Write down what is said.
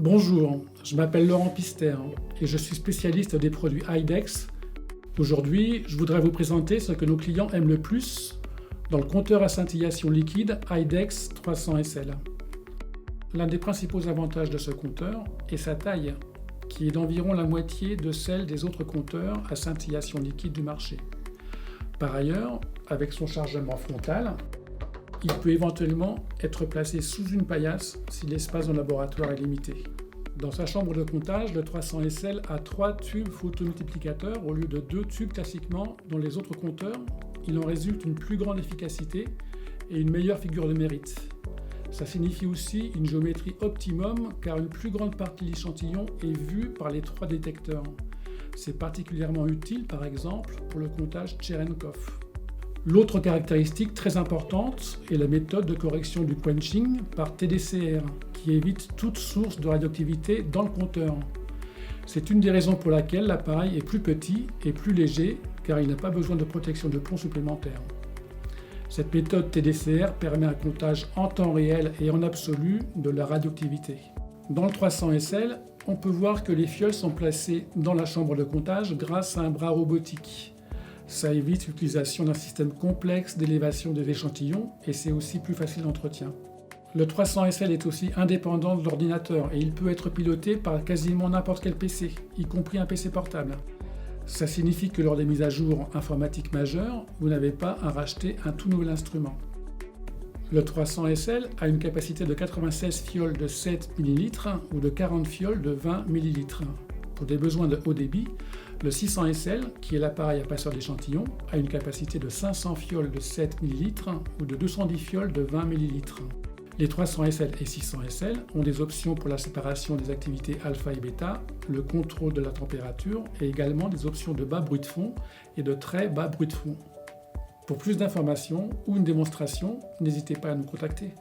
Bonjour, je m'appelle Laurent Pister et je suis spécialiste des produits IDEX. Aujourd'hui, je voudrais vous présenter ce que nos clients aiment le plus dans le compteur à scintillation liquide IDEX 300 SL. L'un des principaux avantages de ce compteur est sa taille, qui est d'environ la moitié de celle des autres compteurs à scintillation liquide du marché. Par ailleurs, avec son chargement frontal, il peut éventuellement être placé sous une paillasse si l'espace dans le laboratoire est limité. Dans sa chambre de comptage, le 300 SL a 3 tubes photomultiplicateurs au lieu de 2 tubes classiquement dans les autres compteurs. Il en résulte une plus grande efficacité et une meilleure figure de mérite. Ça signifie aussi une géométrie optimum car une plus grande partie de l'échantillon est vue par les 3 détecteurs. C'est particulièrement utile par exemple pour le comptage Cherenkov. L'autre caractéristique très importante est la méthode de correction du quenching par TDCR, qui évite toute source de radioactivité dans le compteur. C'est une des raisons pour laquelle l'appareil est plus petit et plus léger, car il n'a pas besoin de protection de plomb supplémentaire. Cette méthode TDCR permet un comptage en temps réel et en absolu de la radioactivité. Dans le 300 SL, on peut voir que les fioles sont placées dans la chambre de comptage grâce à un bras robotique. Ça évite l'utilisation d'un système complexe d'élévation des échantillons et c'est aussi plus facile d'entretien. Le 300 SL est aussi indépendant de l'ordinateur et il peut être piloté par quasiment n'importe quel PC, y compris un PC portable. Ça signifie que lors des mises à jour informatiques majeures, vous n'avez pas à racheter un tout nouvel instrument. Le 300 SL a une capacité de 96 fioles de 7 ml ou de 40 fioles de 20 ml. Pour des besoins de haut débit, le 600 SL, qui est l'appareil à passeur d'échantillons, a une capacité de 500 fioles de 7 ml ou de 210 fioles de 20 ml. Les 300 SL et 600 SL ont des options pour la séparation des activités alpha et bêta, le contrôle de la température et également des options de bas bruit de fond et de très bas bruit de fond. Pour plus d'informations ou une démonstration, n'hésitez pas à nous contacter.